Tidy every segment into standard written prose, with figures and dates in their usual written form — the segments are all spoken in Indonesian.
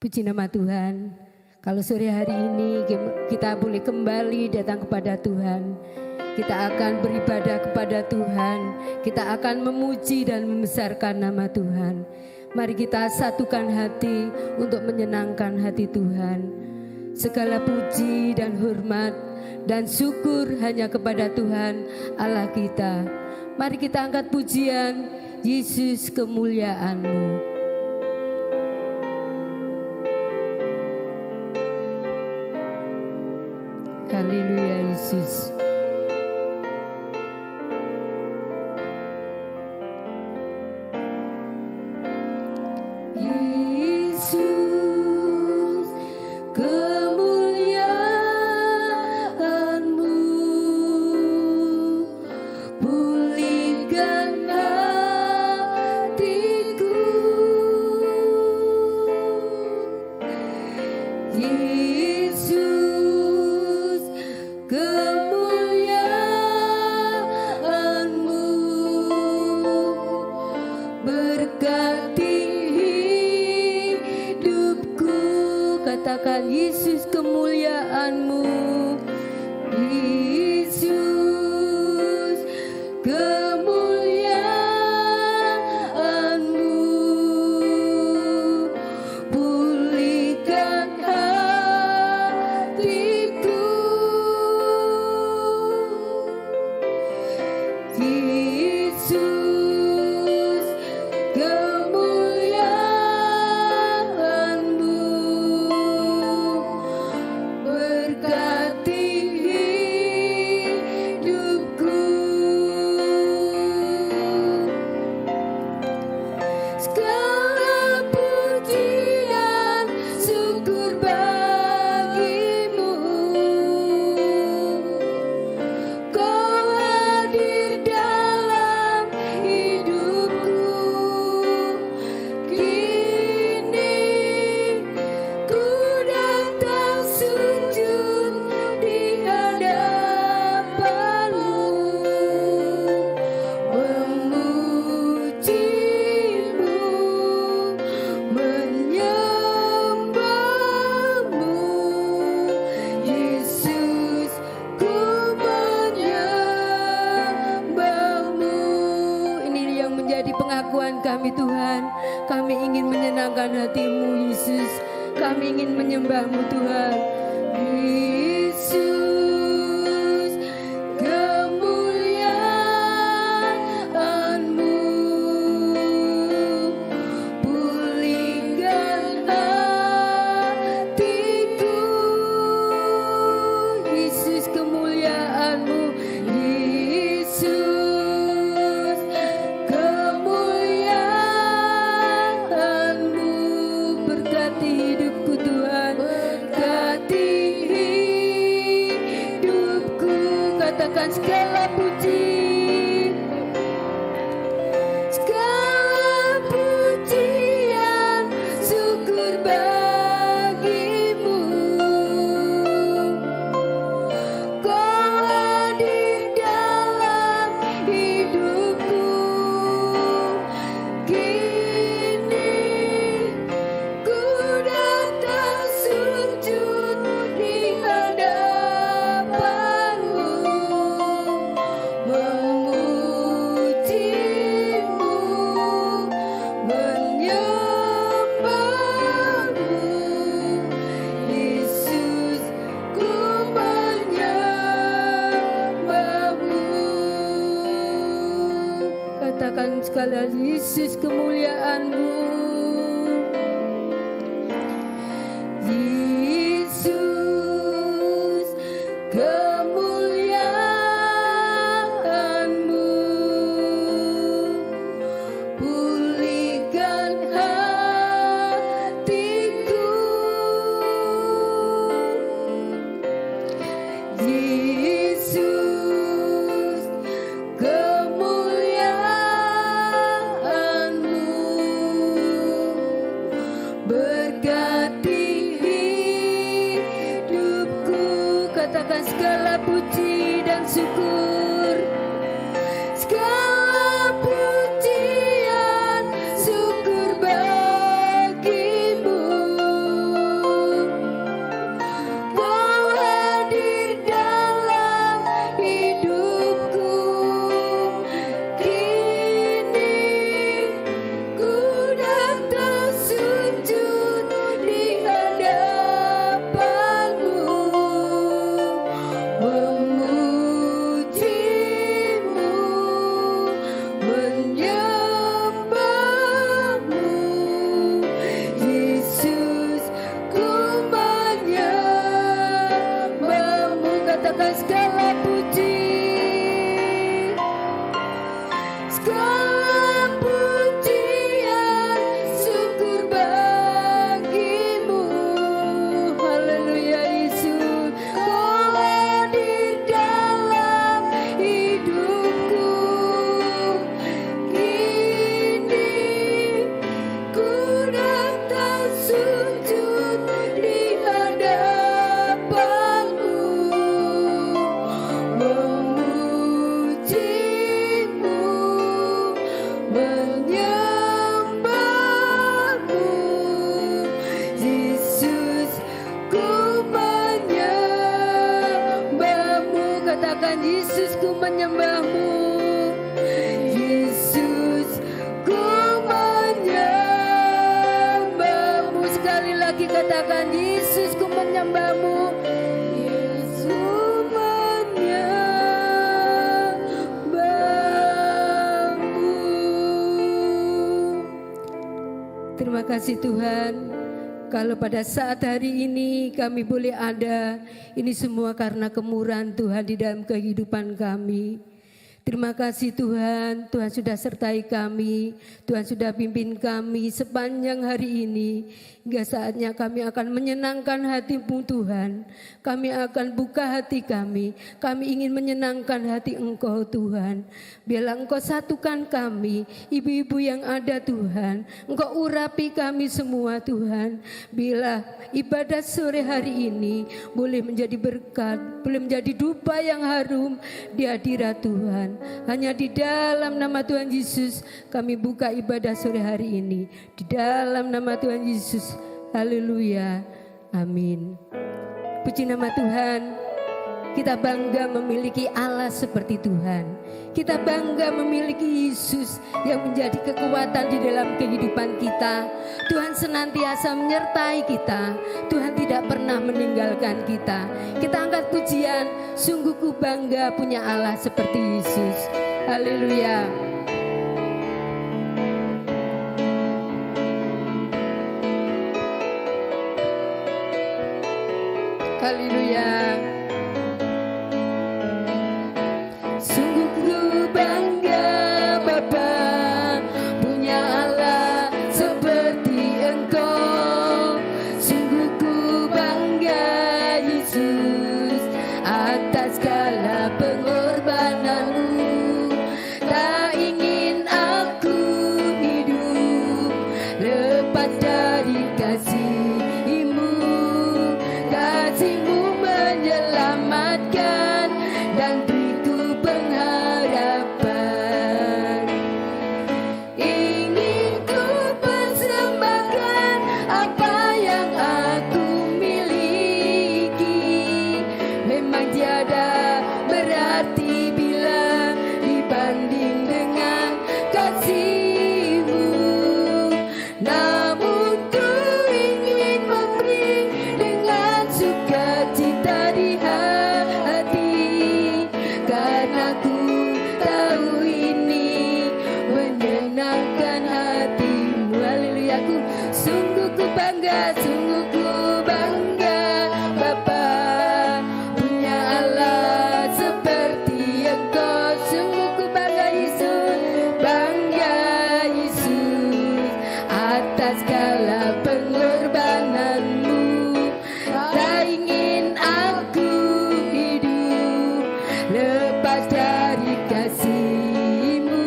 Puji nama Tuhan. Kalau sore hari ini kita boleh kembali datang kepada Tuhan. Kita akan beribadah kepada Tuhan. Kita akan memuji dan membesarkan nama Tuhan. Mari kita satukan hati untuk menyenangkan hati Tuhan. Segala puji dan hormat dan syukur hanya kepada Tuhan Allah kita. Mari kita angkat pujian, Yesus kemuliaan-Mu. Haleluya Yesus. Yesus kemuliaan-Mu, pulihkan hatiku. Yesus kemuliaan-Mu, berkati hidupku. Katakan Yesus kemuliaan-Mu. Yesus kemuliaan-Mu, pulihkan hatiku. Yesus kemuliaan-Mu, berkati hidupku. Segala pujian syukur bagimu. Kau hadir dalam hidupku. Kini ku datang sujud di hadapan-Mu, memuji-Mu, menyembah-Mu. Yesus, ku menyembah-Mu. Ini yang menjadi pengakuan kami Tuhan. Kami ingin menyenangkan hati-Mu Yesus. Kami ingin menyembah-Mu Tuhan. Yesus kemuliaan-Mu, pulihkan hatiku. Yesus kemuliaan-Mu. Yesus kemuliaan-Mu, berkati hidupku Tuhan, berkati hidupku. Katakan segala puji, segala pujian syukur bagimu. Kau hadir dalam hidupku. Kini ku datang sujud di hadapan-Mu, memuji-Mu, menyembah-Mu. Yesus, ku menyembah-Mu. Katakan sekali, Yesus kemuliaan-Mu. Yesus kemuliaan-Mu, pulihkan hatiku. Yesus kemuliaan-Mu, berkati lagi katakan, Yesus ku menyembahmu. Yesus menyembahmu. Terima kasih Tuhan. Kalau pada saat hari ini kami boleh ada, ini semua karena kemurahan Tuhan di dalam kehidupan kami. Terima kasih Tuhan, Tuhan sudah sertai kami, Tuhan sudah pimpin kami sepanjang hari ini. Hingga saatnya kami akan menyenangkan hati-Mu Tuhan. Kami akan buka hati kami ingin menyenangkan hati Engkau Tuhan. Biarlah Engkau satukan kami, ibu-ibu yang ada Tuhan. Engkau urapi kami semua Tuhan. Bila ibadah sore hari ini boleh menjadi berkat, boleh menjadi dupa yang harum di hadirat Tuhan. Hanya di dalam nama Tuhan Yesus kami buka ibadah sore hari ini. Di dalam nama Tuhan Yesus. Haleluya. Amin. Puji nama Tuhan. Kita bangga memiliki Allah seperti Tuhan. Kita bangga memiliki Yesus yang menjadi kekuatan di dalam kehidupan kita. Tuhan senantiasa menyertai kita. Tuhan tidak pernah meninggalkan kita. Kita angkat pujian, sungguh ku bangga punya Allah seperti Yesus. Haleluya. Haleluya. Sungguh ku bangga Bapa punya Allah seperti Engkau. Sungguh ku bangga Yesus atas segala pengorbananmu. Tak ingin aku hidup lepas dari kasih-Mu. Kasih-Mu menyelamatkan dan beriku pengharapan. Ingin ku persembahkan apa yang aku miliki. Memang tiada berarti bila dibanding dengan kasih-Mu. Namun ku ingin memberi dengan sukacita di hati, karena ku tahu ini menyenangkan hati-Mu. Haleluya. Ku sungguh ku bangga Bapa punya Allah seperti Engkau. Sungguh ku bangga Yesus atas segala pengorbanan-Mu. Tak ingin aku hidup lepas dari kasih-Mu.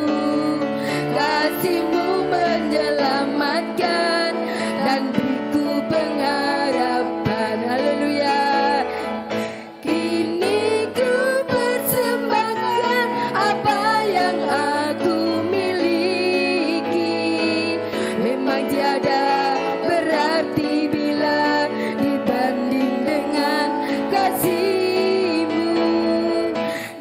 Kasih-Mu menyelamatkan dan beriku pengharapan. Haleluya. Kini ku persembahkan apa yang aku miliki. Memang tiada berarti bila dibanding dengan kasih-Mu.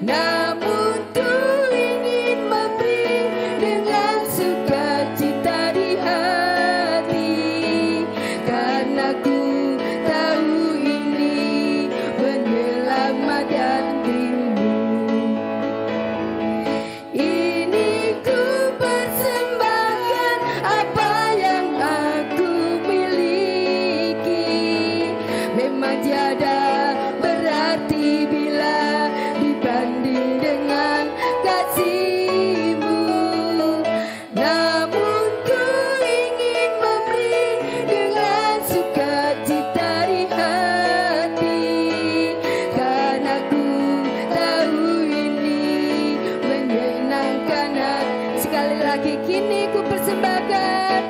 Namun ku ingin memberi dengan sukacita di hati, karena ku tahu ini menyelamatkan dirimu. Ini ku persembahkan apa yang aku miliki. Memang tiada berarti bila dibanding dengan kasih-Mu. Namun ku ingin memberi dengan sukacita di hati, karena ku tahu ini menyenangkan hati. Sekali lagi, kini ku persembahkan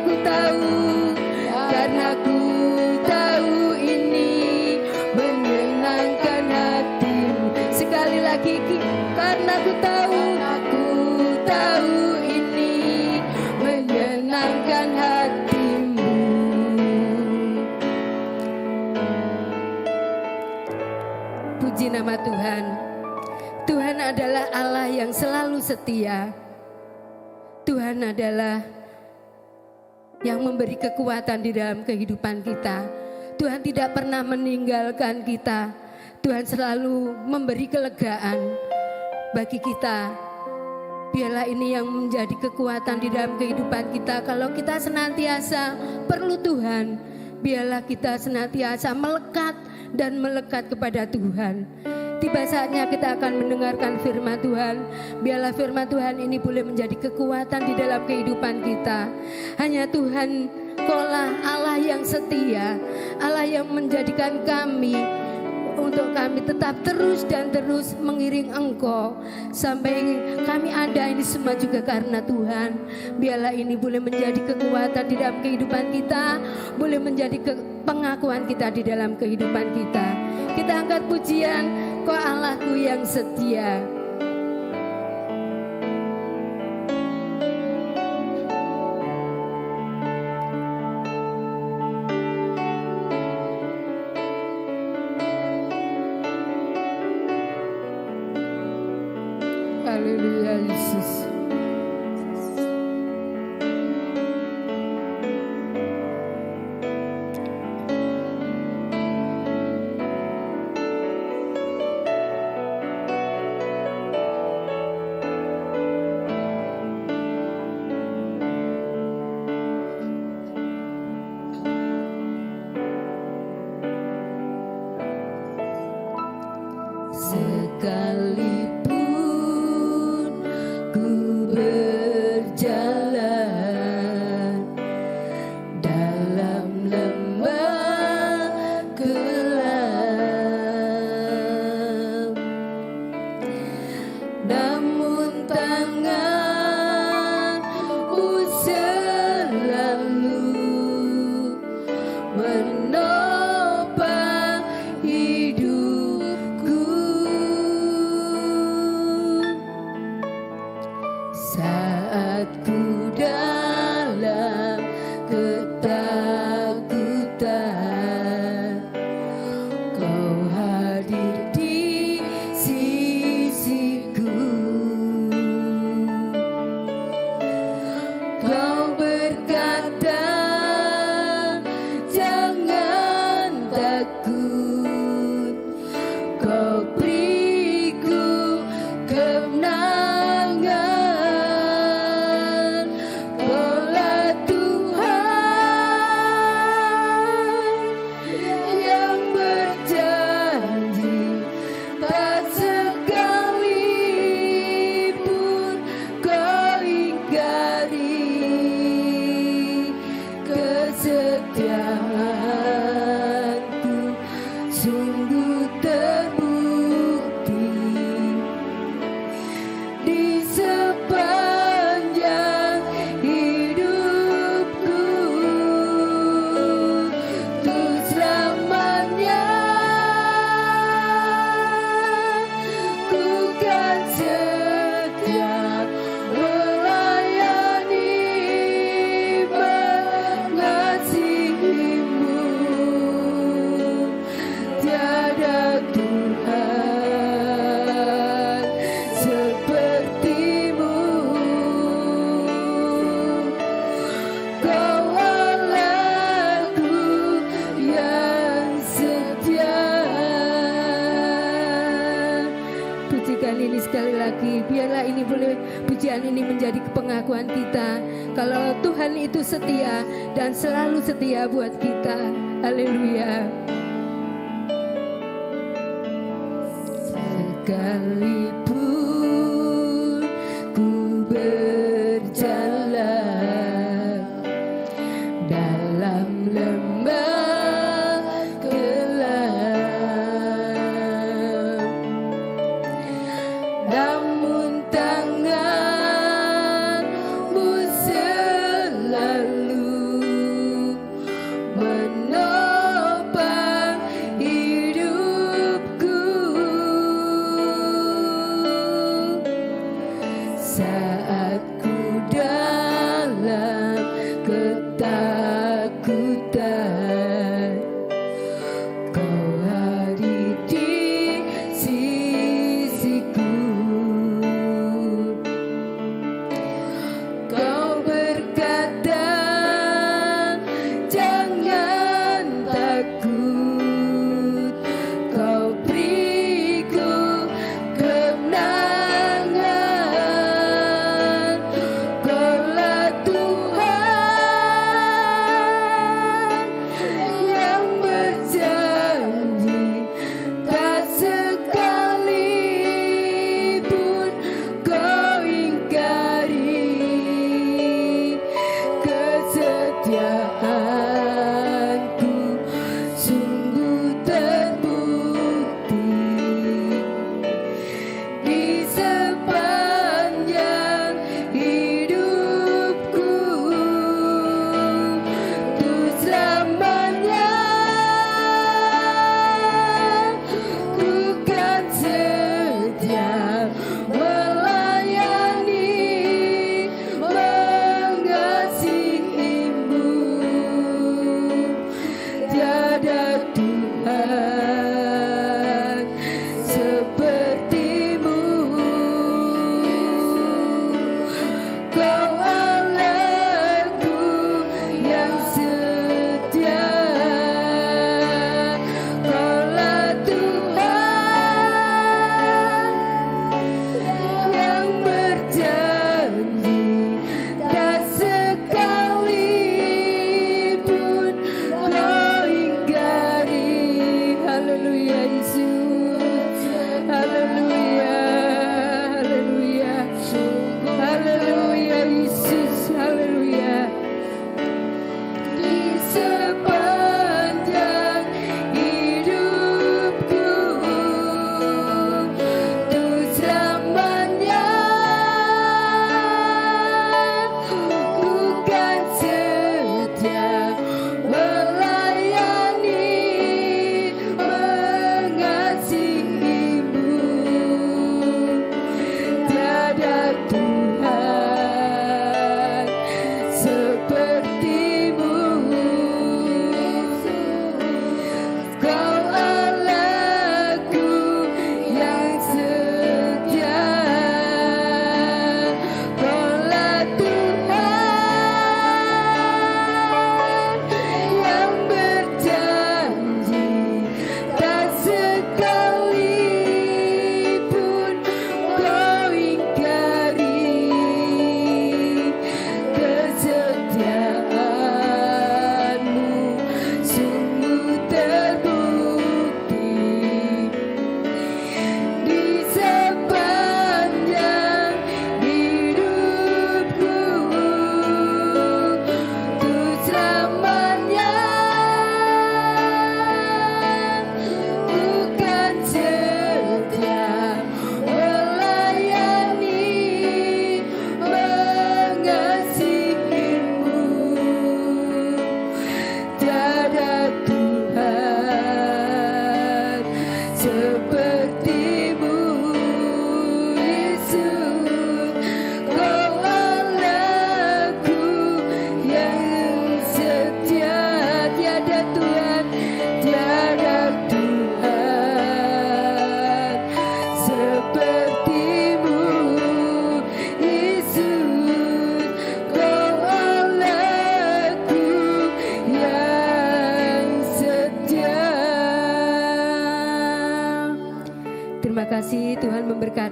ku tahu, karena ku tahu ini menyenangkan hatimu. Sekali lagi, karena ku tahu ini menyenangkan hatimu. Puji nama Tuhan. Tuhan adalah Allah yang selalu setia. Tuhan adalah yang memberi kekuatan di dalam kehidupan kita. Tuhan tidak pernah meninggalkan kita. Tuhan selalu memberi kelegaan bagi kita. Biarlah ini yang menjadi kekuatan di dalam kehidupan kita. Kalau kita senantiasa perlu Tuhan, biarlah kita senantiasa melekat dan melekat kepada Tuhan. Tiba saatnya kita akan mendengarkan firman Tuhan. Biarlah firman Tuhan ini boleh menjadi kekuatan di dalam kehidupan kita. Hanya Tuhan Kaulah Allah yang setia, Allah yang menjadikan kami untuk kami tetap terus dan terus mengiring Engkau sampai kami ada ini semua juga karena Tuhan. Biarlah ini boleh menjadi kekuatan di dalam kehidupan kita, boleh menjadi pengakuan kita di dalam kehidupan kita. Kita angkat pujian, Kau Allahku yang setia. Haleluya Yesus. Sekalipun ku berjalan dalam lembah gelap, namun tangan-Mu selalu menopang hidupku. Saat ku dalam ketakutan, Kau hadir di sisiku. Kau berkata, jangan takut, Kau beriku kemenangan. Kaulah Tuhan yang berjanji, tak sekalipun Kau ingkari kesetiaan-Ku. Sungguh terbukti di sepanjang hidupku, untuk selamanya ku kan setia melayani, mengasihimu. Tiada Tuhan seperti-Mu. Kau Allahku yang setia. Pujikan ini sekali lagi. Biarlah ini boleh, pujian ini menjadi pengakuan kita kalau Tuhan itu setia dan selalu setia buat kita. Haleluya. Sekalipun ku berjalan dalam lembah gelap, namun tangan-Mu selalu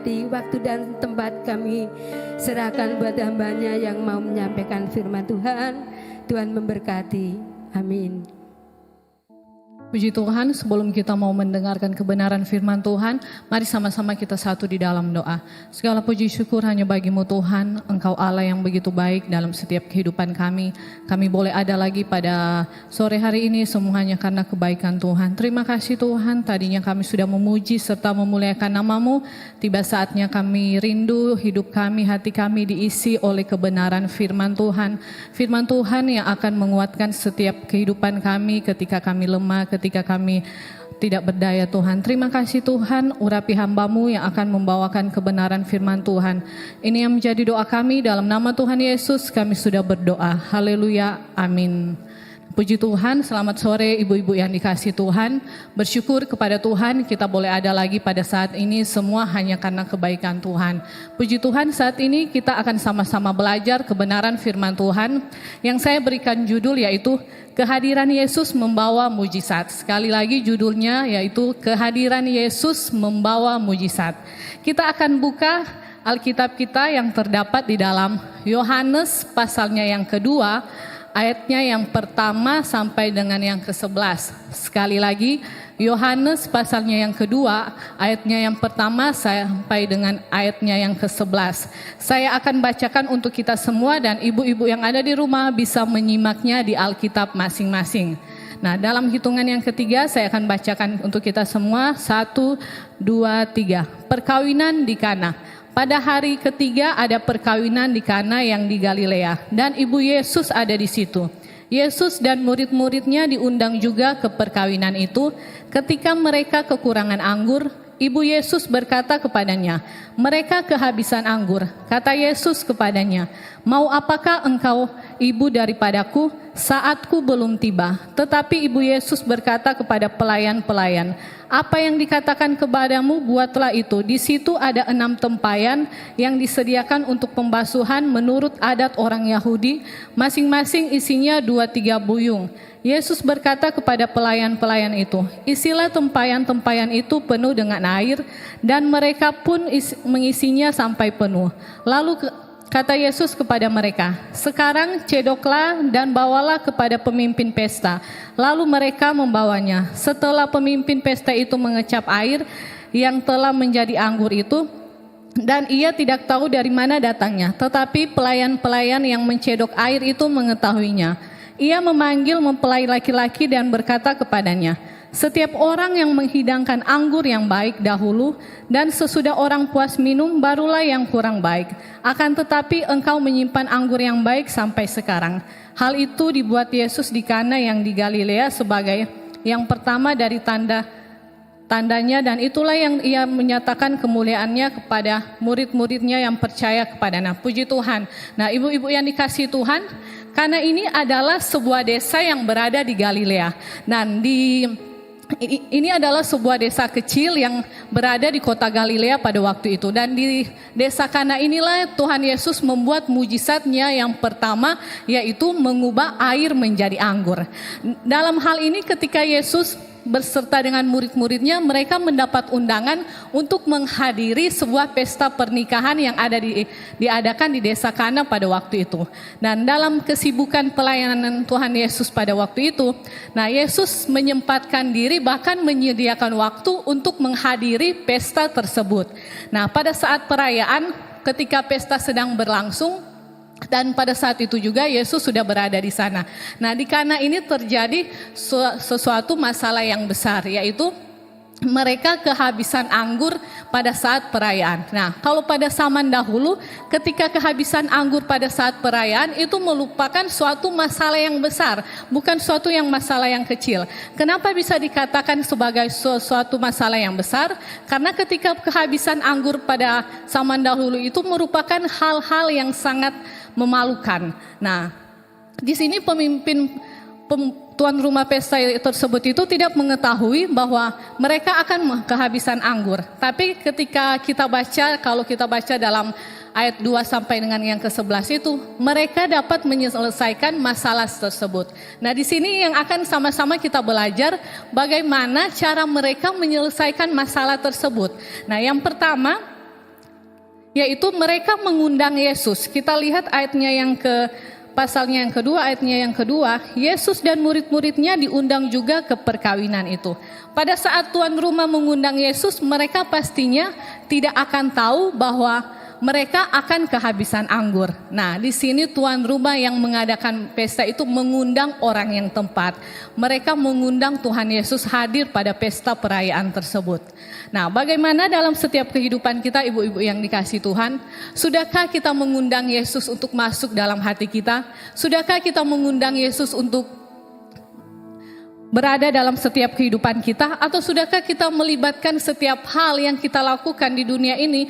memberkati. Waktu dan tempat kami serahkan buat hambanya yang mau menyampaikan firman Tuhan. Tuhan memberkati. Amin. Puji Tuhan, sebelum kita mau mendengarkan kebenaran firman Tuhan, mari sama-sama kita satu di dalam doa. Segala puji syukur hanya bagi-Mu Tuhan, Engkau Allah yang begitu baik dalam setiap kehidupan kami. Kami boleh ada lagi pada sore hari ini semua hanya karena kebaikan Tuhan. Terima kasih Tuhan, tadinya kami sudah memuji serta memuliakan nama-Mu. Tiba saatnya kami rindu hidup kami, hati kami diisi oleh kebenaran firman Tuhan. Firman Tuhan yang akan menguatkan setiap kehidupan kami ketika kami lemah, ketika kami tidak berdaya Tuhan. Terima kasih Tuhan, urapi hamba-Mu yang akan membawakan kebenaran firman Tuhan. Ini yang menjadi doa kami, dalam nama Tuhan Yesus kami sudah berdoa. Haleluya, amin. Puji Tuhan, selamat sore ibu-ibu yang dikasihi Tuhan. Bersyukur kepada Tuhan kita boleh ada lagi pada saat ini, semua hanya karena kebaikan Tuhan. Puji Tuhan, saat ini kita akan sama-sama belajar kebenaran firman Tuhan yang saya berikan judul yaitu Kehadiran Yesus Membawa Mujizat. Sekali lagi judulnya yaitu Kehadiran Yesus Membawa Mujizat. Kita akan buka Alkitab kita yang terdapat di dalam Yohanes pasalnya yang kedua, ayatnya yang pertama sampai dengan yang ke-11. Sekali lagi, Yohanes pasalnya yang kedua, ayatnya yang pertama sampai dengan ayatnya yang ke-11. Saya akan bacakan untuk kita semua dan ibu-ibu yang ada di rumah bisa menyimaknya di Alkitab masing-masing. Nah, dalam hitungan yang ketiga saya akan bacakan untuk kita semua. 1, 2, 3. Perkawinan di Kana. Pada hari ketiga ada perkawinan di Kana yang di Galilea dan ibu Yesus ada di situ. Yesus dan murid-muridnya diundang juga ke perkawinan itu. Ketika mereka kekurangan anggur, ibu Yesus berkata kepadanya, "Mereka kehabisan anggur." Kata Yesus kepadanya, "Mau apakah engkau, ibu, daripadaku? Saatku belum tiba." Tetapi ibu Yesus berkata kepada pelayan-pelayan, "Apa yang dikatakan kepadamu, buatlah itu." Di situ ada 6 tempayan yang disediakan untuk pembasuhan menurut adat orang Yahudi, masing-masing isinya 2-3 buyung. Yesus berkata kepada pelayan-pelayan itu, "Isilah tempayan-tempayan itu penuh dengan air," dan mereka pun mengisinya sampai penuh. Lalu kata Yesus kepada mereka, "Sekarang cedoklah dan bawalah kepada pemimpin pesta." Lalu mereka membawanya. Setelah pemimpin pesta itu mengecap air yang telah menjadi anggur itu, dan ia tidak tahu dari mana datangnya, tetapi pelayan-pelayan yang mencedok air itu mengetahuinya. Ia memanggil mempelai laki-laki dan berkata kepadanya, "Setiap orang yang menghidangkan anggur yang baik dahulu, dan sesudah orang puas minum, barulah yang kurang baik. Akan tetapi engkau menyimpan anggur yang baik sampai sekarang." Hal itu dibuat Yesus di Kana yang di Galilea sebagai yang pertama dari tandanya, dan itulah yang ia menyatakan kemuliaannya kepada murid-muridnya yang percaya kepadanya. Puji Tuhan. Nah, ibu-ibu yang dikasihi Tuhan, Kana ini adalah sebuah desa yang berada di Galilea. Dan ini adalah sebuah desa kecil yang berada di kota Galilea pada waktu itu. Dan di desa Kana inilah Tuhan Yesus membuat mujizatnya yang pertama, yaitu mengubah air menjadi anggur. Dalam hal ini ketika Yesus berserta dengan murid-muridnya, mereka mendapat undangan untuk menghadiri sebuah pesta pernikahan yang diadakan di desa Kana pada waktu itu. Dan dalam kesibukan pelayanan Tuhan Yesus pada waktu itu, nah Yesus menyempatkan diri bahkan menyediakan waktu untuk menghadiri pesta tersebut. Nah, pada saat perayaan ketika pesta sedang berlangsung, dan pada saat itu juga Yesus sudah berada di sana. Nah, di Kana ini terjadi sesuatu masalah yang besar, yaitu mereka kehabisan anggur pada saat perayaan. Nah, kalau pada zaman dahulu ketika kehabisan anggur pada saat perayaan itu merupakan suatu masalah yang besar, bukan suatu yang masalah yang kecil. Kenapa bisa dikatakan sebagai suatu masalah yang besar? Karena ketika kehabisan anggur pada zaman dahulu itu merupakan hal-hal yang sangat memalukan. Nah, di sini tuan rumah pesta tersebut itu tidak mengetahui bahwa mereka akan kehabisan anggur. Tapi ketika kita baca, kalau kita baca dalam ayat 2 sampai dengan yang ke-11 itu, mereka dapat menyelesaikan masalah tersebut. Nah, di sini yang akan sama-sama kita belajar bagaimana cara mereka menyelesaikan masalah tersebut. Nah, yang pertama, yaitu mereka mengundang Yesus. Kita lihat ayatnya yang pasalnya yang kedua, ayatnya yang kedua, Yesus dan murid-muridnya diundang juga ke perkawinan itu. Pada saat tuan rumah mengundang Yesus, mereka pastinya tidak akan tahu bahwa mereka akan kehabisan anggur. Nah, di sini tuan rumah yang mengadakan pesta itu mengundang orang yang tepat. Mereka mengundang Tuhan Yesus hadir pada pesta perayaan tersebut. Nah, bagaimana dalam setiap kehidupan kita, ibu-ibu yang dikasihi Tuhan? Sudahkah kita mengundang Yesus untuk masuk dalam hati kita? Sudahkah kita mengundang Yesus untuk berada dalam setiap kehidupan kita? Atau sudahkah kita melibatkan setiap hal yang kita lakukan di dunia ini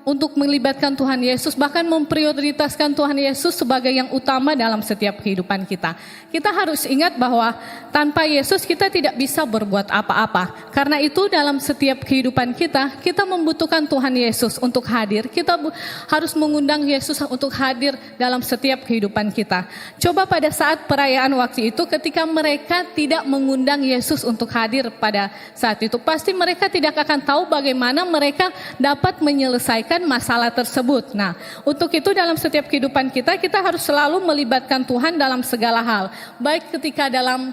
untuk melibatkan Tuhan Yesus, bahkan memprioritaskan Tuhan Yesus sebagai yang utama dalam setiap kehidupan kita? Kita harus ingat bahwa tanpa Yesus kita tidak bisa berbuat apa-apa. Karena itu dalam setiap kehidupan kita membutuhkan Tuhan Yesus untuk hadir. Kita harus mengundang Yesus untuk hadir dalam setiap kehidupan kita. Coba pada saat perayaan waktu itu, ketika mereka tidak mengundang Yesus untuk hadir pada saat itu, pasti mereka tidak akan tahu bagaimana mereka dapat menyelesaikan masalah tersebut. Nah, untuk itu dalam setiap kehidupan kita harus selalu melibatkan Tuhan dalam segala hal. Baik ketika dalam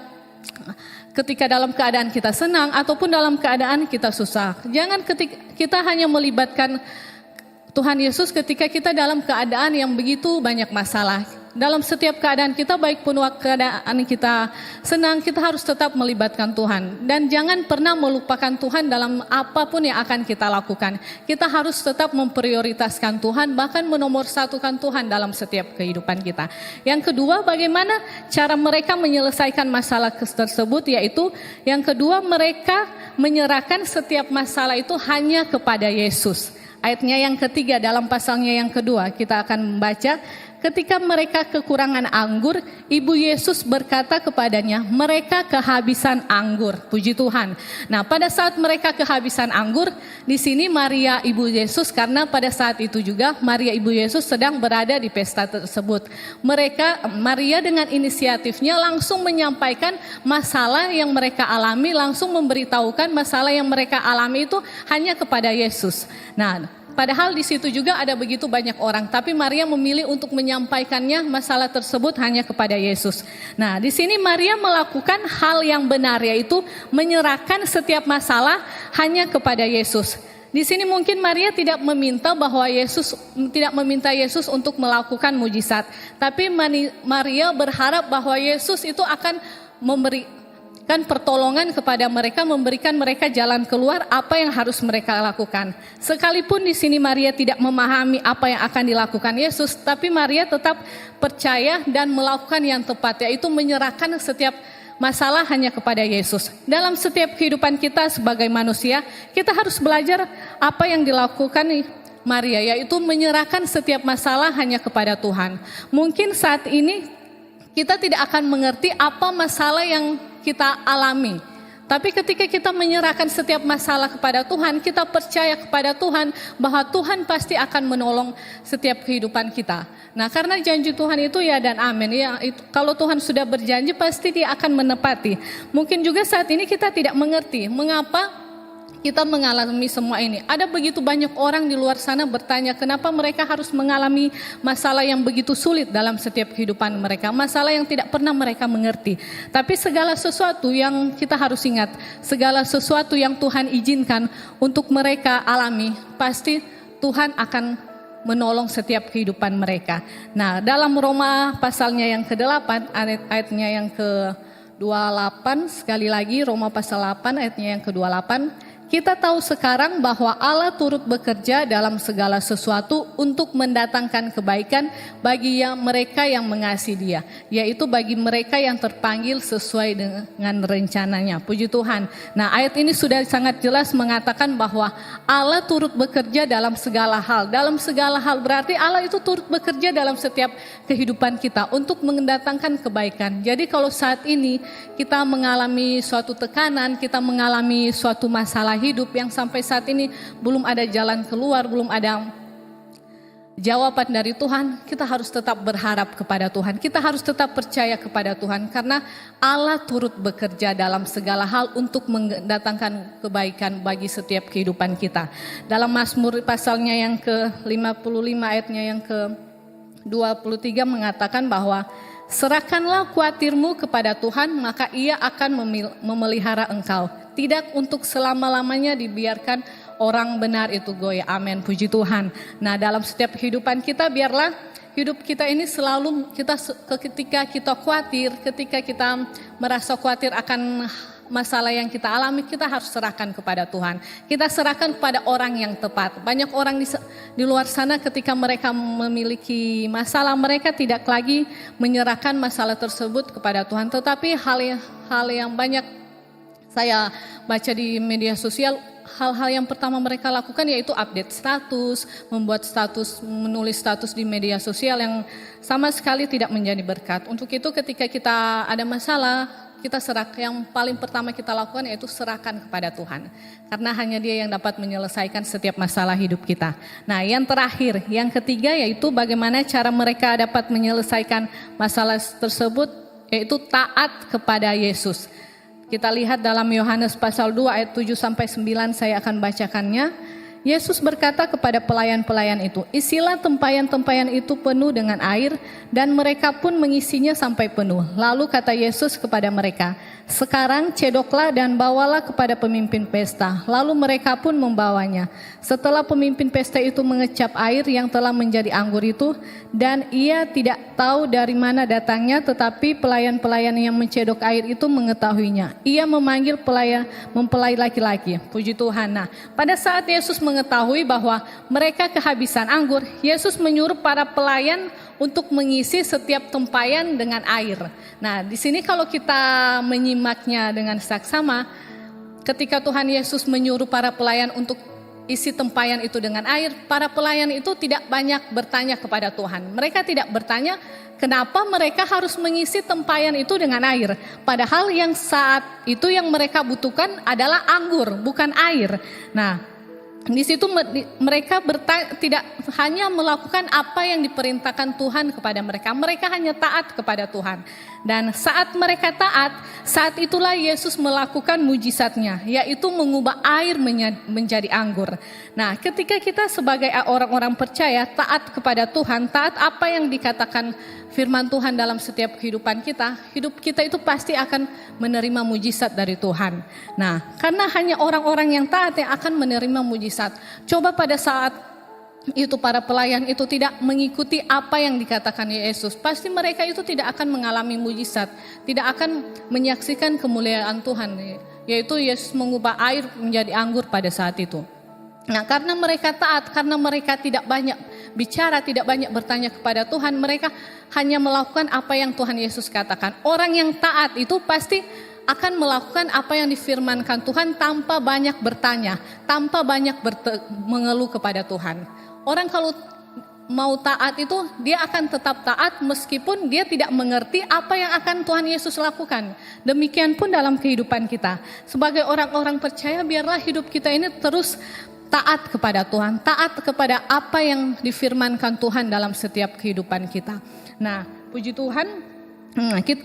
keadaan kita senang ataupun dalam keadaan kita susah. Jangan kita hanya melibatkan Tuhan Yesus ketika kita dalam keadaan yang begitu banyak masalah. Dalam setiap keadaan kita, baik pun keadaan kita senang, kita harus tetap melibatkan Tuhan. Dan jangan pernah melupakan Tuhan dalam apapun yang akan kita lakukan. Kita harus tetap memprioritaskan Tuhan, bahkan menomorsatukan Tuhan dalam setiap kehidupan kita. Yang kedua, bagaimana cara mereka menyelesaikan masalah tersebut, yaitu yang kedua, mereka menyerahkan setiap masalah itu hanya kepada Yesus. Ayatnya yang ketiga dalam pasalnya yang kedua, kita akan membaca, ketika mereka kekurangan anggur, Ibu Yesus berkata kepadanya, mereka kehabisan anggur. Puji Tuhan. Nah, pada saat mereka kehabisan anggur, di sini Maria Ibu Yesus, karena pada saat itu juga Maria Ibu Yesus sedang berada di pesta tersebut. Maria dengan inisiatifnya langsung menyampaikan masalah yang mereka alami, langsung memberitahukan masalah yang mereka alami itu hanya kepada Yesus. Nah, padahal di situ juga ada begitu banyak orang, tapi Maria memilih untuk menyampaikannya masalah tersebut hanya kepada Yesus. Nah, di sini Maria melakukan hal yang benar, yaitu menyerahkan setiap masalah hanya kepada Yesus. Di sini mungkin Maria tidak meminta Yesus untuk melakukan mujizat, tapi Maria berharap bahwa Yesus itu akan memberikan pertolongan kepada mereka, memberikan mereka jalan keluar apa yang harus mereka lakukan. Sekalipun di sini Maria tidak memahami apa yang akan dilakukan Yesus, tapi Maria tetap percaya dan melakukan yang tepat, yaitu menyerahkan setiap masalah hanya kepada Yesus. Dalam setiap kehidupan kita sebagai manusia, kita harus belajar apa yang dilakukan Maria, yaitu menyerahkan setiap masalah hanya kepada Tuhan. Mungkin saat ini kita tidak akan mengerti apa masalah yang kita alami. Tapi ketika kita menyerahkan setiap masalah kepada Tuhan, kita percaya kepada Tuhan bahwa Tuhan pasti akan menolong setiap kehidupan kita. Nah, karena janji Tuhan itu ya dan amin. Ya, kalau Tuhan sudah berjanji pasti Dia akan menepati. Mungkin juga saat ini kita tidak mengerti mengapa kita mengalami semua ini. Ada begitu banyak orang di luar sana bertanya kenapa mereka harus mengalami masalah yang begitu sulit dalam setiap kehidupan mereka. Masalah yang tidak pernah mereka mengerti. Tapi segala sesuatu yang kita harus ingat, segala sesuatu yang Tuhan izinkan untuk mereka alami, pasti Tuhan akan menolong setiap kehidupan mereka. Nah, dalam Roma pasalnya yang ke-8, ayatnya yang ke-28, sekali lagi Roma pasal 8 ayatnya yang ke-28, kita tahu sekarang bahwa Allah turut bekerja dalam segala sesuatu untuk mendatangkan kebaikan bagi mereka yang mengasihi Dia, yaitu bagi mereka yang terpanggil sesuai dengan rencananya. Puji Tuhan. Nah, ayat ini sudah sangat jelas mengatakan bahwa Allah turut bekerja dalam segala hal. Dalam segala hal berarti Allah itu turut bekerja dalam setiap kehidupan kita untuk mendatangkan kebaikan. Jadi kalau saat ini kita mengalami suatu tekanan, kita mengalami suatu masalah hidup yang sampai saat ini belum ada jalan keluar, belum ada jawaban dari Tuhan, kita harus tetap berharap kepada Tuhan. Kita harus tetap percaya kepada Tuhan karena Allah turut bekerja dalam segala hal untuk mendatangkan kebaikan bagi setiap kehidupan kita. Dalam Mazmur pasalnya yang ke-55 ayatnya yang ke-23 mengatakan bahwa serahkanlah khawatirmu kepada Tuhan, maka Ia akan memelihara engkau. Tidak untuk selama-lamanya dibiarkan orang benar itu goyah. Amin, puji Tuhan. Nah, dalam setiap kehidupan kita, biarlah hidup kita ini selalu ketika kita khawatir, ketika kita merasa khawatir akan masalah yang kita alami, kita harus serahkan kepada Tuhan. Kita serahkan kepada orang yang tepat. Banyak orang di luar sana ketika mereka memiliki masalah, mereka tidak lagi menyerahkan masalah tersebut kepada Tuhan. Tetapi hal yang banyak saya baca di media sosial, hal-hal yang pertama mereka lakukan yaitu update status, membuat status, menulis status di media sosial yang sama sekali tidak menjadi berkat. Untuk itu ketika kita ada masalah, yang paling pertama kita lakukan yaitu serahkan kepada Tuhan. Karena hanya Dia yang dapat menyelesaikan setiap masalah hidup kita. Nah, yang terakhir, yang ketiga yaitu bagaimana cara mereka dapat menyelesaikan masalah tersebut, yaitu taat kepada Yesus. Kita lihat dalam Yohanes pasal 2 ayat 7-9, saya akan bacakannya. Yesus berkata kepada pelayan-pelayan itu, isilah tempayan-tempayan itu penuh dengan air, dan mereka pun mengisinya sampai penuh. Lalu kata Yesus kepada mereka, sekarang cedoklah dan bawalah kepada pemimpin pesta. Lalu mereka pun membawanya. Setelah pemimpin pesta itu mengecap air yang telah menjadi anggur itu, dan ia tidak tahu dari mana datangnya, tetapi pelayan-pelayan yang mencedok air itu mengetahuinya. Ia memanggil mempelai laki-laki. Puji Tuhan. Nah, pada saat Yesus mengetahui bahwa mereka kehabisan anggur, Yesus menyuruh para pelayan untuk mengisi setiap tempayan dengan air. Nah, di sini kalau kita menyimaknya dengan saksama, ketika Tuhan Yesus menyuruh para pelayan untuk isi tempayan itu dengan air, para pelayan itu tidak banyak bertanya kepada Tuhan. Mereka tidak bertanya kenapa mereka harus mengisi tempayan itu dengan air. Padahal yang saat itu yang mereka butuhkan adalah anggur, bukan air. Nah, di situ mereka tidak hanya melakukan apa yang diperintahkan Tuhan kepada mereka. Mereka hanya taat kepada Tuhan. Dan saat mereka taat, saat itulah Yesus melakukan mujizatnya, yaitu mengubah air menjadi anggur. Nah, ketika kita sebagai orang-orang percaya taat kepada Tuhan, taat apa yang dikatakan firman Tuhan dalam setiap kehidupan kita, hidup kita itu pasti akan menerima mujizat dari Tuhan. Nah, karena hanya orang-orang yang taat yang akan menerima mujizat. Coba pada saat itu para pelayan itu tidak mengikuti apa yang dikatakan Yesus, pasti mereka itu tidak akan mengalami mujizat, tidak akan menyaksikan kemuliaan Tuhan, yaitu Yesus mengubah air menjadi anggur pada saat itu. Nah, karena mereka taat, karena mereka tidak banyak bicara, tidak banyak bertanya kepada Tuhan, mereka hanya melakukan apa yang Tuhan Yesus katakan. Orang yang taat itu pasti akan melakukan apa yang difirmankan Tuhan tanpa banyak bertanya, tanpa banyak mengeluh kepada Tuhan. Orang kalau mau taat itu dia akan tetap taat meskipun dia tidak mengerti apa yang akan Tuhan Yesus lakukan. Demikian pun dalam kehidupan kita. Sebagai orang-orang percaya, biarlah hidup kita ini terus taat kepada Tuhan, taat kepada apa yang difirmankan Tuhan dalam setiap kehidupan kita. Nah, puji Tuhan,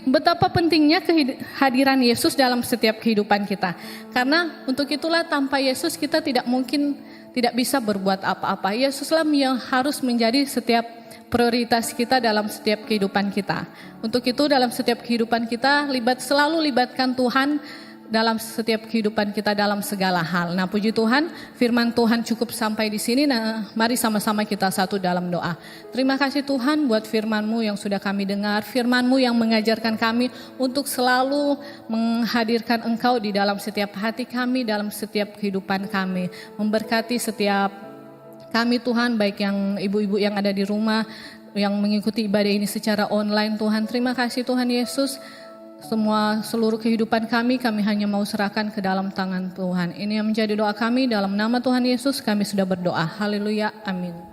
betapa pentingnya kehadiran Yesus dalam setiap kehidupan kita. Karena untuk itulah tanpa Yesus kita tidak bisa berbuat apa-apa. Yesuslah yang harus menjadi setiap prioritas kita dalam setiap kehidupan kita. Untuk itu dalam setiap kehidupan kita selalu libatkan Tuhan dalam setiap kehidupan kita dalam segala hal. Nah, puji Tuhan, firman Tuhan cukup sampai di sini. Nah, mari sama-sama kita satu dalam doa. Terima kasih Tuhan buat firman-Mu yang sudah kami dengar, firman-Mu yang mengajarkan kami untuk selalu menghadirkan Engkau di dalam setiap hati kami, dalam setiap kehidupan kami. Memberkati setiap kami Tuhan, baik yang ibu-ibu yang ada di rumah, yang mengikuti ibadah ini secara online Tuhan. Terima kasih Tuhan Yesus. Seluruh kehidupan kami hanya mau serahkan ke dalam tangan Tuhan. Ini yang menjadi doa kami, dalam nama Tuhan Yesus kami sudah berdoa. Haleluya, amin.